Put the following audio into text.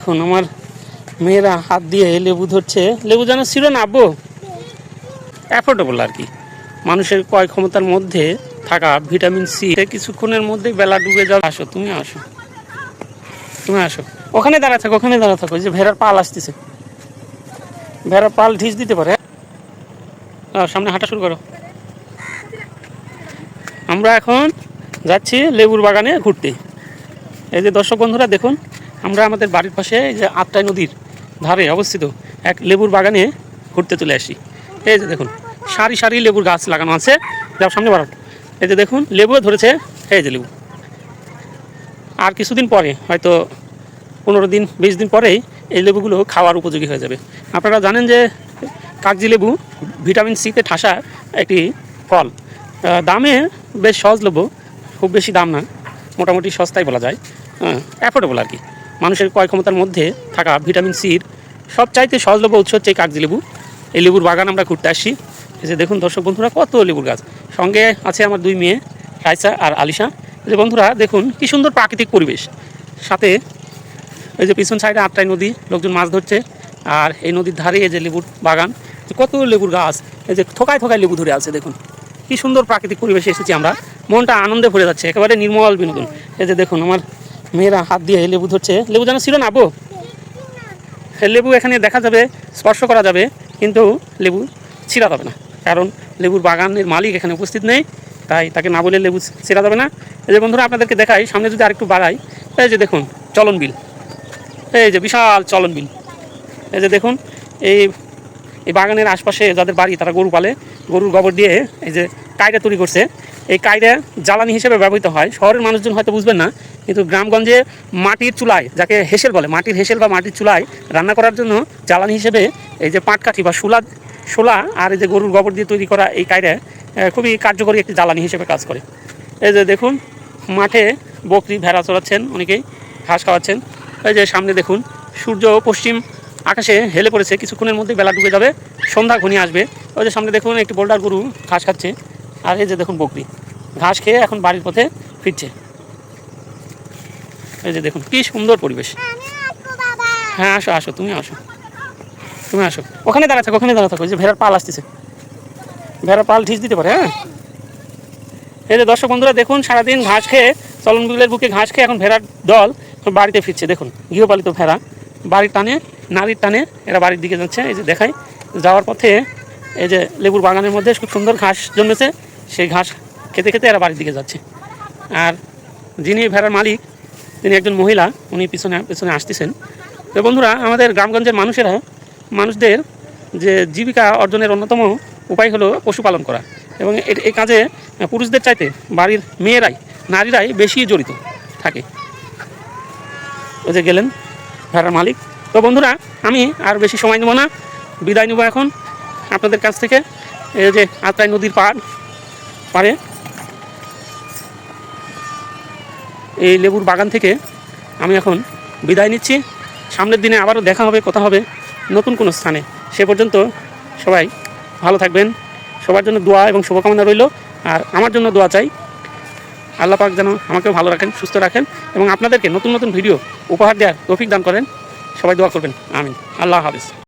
এখন আমার মেয়েরা হাত দিয়ে লেবু ধরছে। লেবু যেন ছিল না আব্বু, অ্যাফোর্ডেবল আর কি। মানুষের ক্রয় ক্ষমতার মধ্যে থাকা ভিটামিন সি কিছুক্ষণের মধ্যেই বেলা ডুবে যাও। আসো তুমি, আসো তুমি, আসো। ওখানে দাঁড়া থাকো, ওখানে দাঁড়া থাকো। যে ভেড়ার পাল আসতেছে, ভেড়ার পাল ঢিস দিতে পারে। সামনে হাঁটা শুরু করো। আমরা এখন যাচ্ছি লেবুর বাগানে ঘুরতে। এই যে দর্শক বন্ধুরা দেখুন, আমরা আমাদের বাড়ির পাশে এই যে আত্রাই নদীর ধারে অবস্থিত এক লেবুর বাগানে ঘুরতে চলে আসি। এই যে দেখুন, সারি সারি লেবুর গাছ লাগানো আছে। যাও সামনে বাড়াও। এই যে দেখুন, লেবুও ধরেছে। এই যে লেবু, আর কিছুদিন পরে, হয়তো 15 দিন 20 দিন পরেই এই লেবুগুলো খাওয়ার উপযোগী হয়ে যাবে। আপনারা জানেন যে কাগজি লেবু ভিটামিন সিতে ঠাসা একটি ফল। দামে বেশ সহজলভ্য, খুব বেশি দাম না, মোটামুটি সস্তায় বলা যায়। অ্যাফোর্ডেবল আর কি। মানুষের ক্রয় ক্ষমতার মধ্যে থাকা ভিটামিন সির সবচাইতে সহজলভ্য উৎস হচ্ছে এই কাগজি লেবু। এই লেবুর বাগান আমরা ঘুরতে আসছি। এই যে দেখুন দর্শক বন্ধুরা, কত লেবুর গাছ। সঙ্গে আছে আমার 2 মেয়ে, রাইসা আর আলিশা। এই যে বন্ধুরা দেখুন, কি সুন্দর প্রাকৃতিক পরিবেশ। সাথে এই যে পিছন সাইডে আত্রাই নদী, লোকজন মাছ ধরছে। আর এই নদীর ধারে এই যে লেবুর বাগান, কত লেবুর গাছ। এই যে থোকায় থোকায় লেবু ধরে আছে। দেখুন কি সুন্দর প্রাকৃতিক পরিবেশে এসেছি আমরা, মনটা আনন্দে ভরে যাচ্ছে, একেবারে নির্মল বিনোদন। এই যে দেখুন, আমার মেয়েরা হাত দিয়ে লেবু ধরছে। লেবু যেন ছিল না আব্বু, লেবু এখানে দেখা যাবে, স্পর্শ করা যাবে, কিন্তু লেবু ছিঁড়া যাবে না, কারণ লেবুর বাগানের মালিক এখানে উপস্থিত নেই, তাই তাকে না বলে লেবু ছিঁড়া যাবে না। এই যে বন্ধুরা আপনাদেরকে দেখাই, সামনে যদি আরেকটু বাড়াই, এই যে দেখুন চলন বিল, এই যে বিশাল চলন বিল। এই যে দেখুন, এই এই বাগানের আশপাশে যাদের বাড়ি তারা গরু পালে, গরুর গোবর দিয়ে এই যে কায়রা তৈরি করছে। এই কায়রা জ্বালানি হিসেবে ব্যবহৃত হয়। শহরের মানুষজন হয়তো বুঝবেন না, কিন্তু গ্রামগঞ্জে মাটির চুলায়, যাকে হেসেল বলে, মাটির হেসেল বা মাটির চুলায় রান্না করার জন্য জ্বালানি হিসেবে এই যে পাটকাঠি বা শোলা আর এই যে গরুর গোবর দিয়ে তৈরি করা এই কায়রা খুবই কার্যকরী একটি জ্বালানি হিসেবে কাজ করে। এই যে দেখুন, মাঠে বকরি ভেড়া চড়াচ্ছেন, অনেকেই ঘাস খাওয়াচ্ছেন। এই যে সামনে দেখুন, সূর্য পশ্চিম আকাশে হেলে পড়েছে, কিছুক্ষণের মধ্যে বেলা ডুবে যাবে, সন্ধ্যা ঘনিয়ে আসবে। ওই যে সামনে দেখুন, একটি বোল্ডার গরু ঘাস খাচ্ছে। আর এই যে দেখুন, বকরি ঘাস খেয়ে এখন বাড়ির পথে ফিরছে। এই যে দেখুন কি সুন্দর পরিবেশ। হ্যাঁ আসো, আসো তুমি, আসো তুমি, আসো। ওখানে দাঁড়া থাকো, ওখানে দাঁড়া থাকো। যে ভেড়ার পাল আসতেছে, ভেড়ার পাল ঢিস দিতে পারে। হ্যাঁ, এই যে দর্শক বন্ধুরা দেখুন, সারাদিন ঘাস খেয়ে, চলন বিলের বুকে ঘাস খেয়ে এখন ভেড়ার দল বাড়িতে ফিরছে। দেখুন, গৃহপালিত ভেড়া বাড়ির টানে, নারীর টানে এরা বাড়ির দিকে যাচ্ছে। এই যে দেখাই, যাওয়ার পথে এই যে লেবুর বাগানের মধ্যে খুব সুন্দর ঘাস জন্মেছে, সেই ঘাস খেতে খেতে এরা বাড়ির দিকে যাচ্ছে। আর যিনি ভেড়ার মালিক, তিনি একজন মহিলা, উনি পিছনে পিছনে আসতেছেন। তো বন্ধুরা, আমাদের গ্রামগঞ্জের মানুষদের যে জীবিকা অর্জনের অন্যতম উপায় হলো পশুপালন করা, এবং এই কাজে পুরুষদের চাইতে বাড়ির মেয়েরাই, নারীরাই বেশি জড়িত থাকে। ওই যে গেলেন ভেড়ার মালিক। তো বন্ধুরা, আমি আর বেশি সময় নেব না, বিদায় নেব এখন আপনাদের কাছ থেকে। এই যে আত্রাই নদীর পাড়ে এই লেবুর বাগান থেকে আমি এখন বিদায় নিচ্ছি। সামনের দিনে আবারও দেখা হবে, কথা হবে নতুন কোনো স্থানে। সে পর্যন্ত সবাই ভালো থাকবেন। সবার জন্য দোয়া এবং শুভকামনা রইল। আর আমার জন্য দোয়া চাই, আল্লাহ পাক যেন আমাকেও ভালো রাখেন, সুস্থ রাখেন, এবং আপনাদেরকে নতুন নতুন ভিডিও উপহার দেওয়ার তৌফিক দান করেন। সবাই দোয়া করবেন, আমিন। আল্লাহ হাফেজ।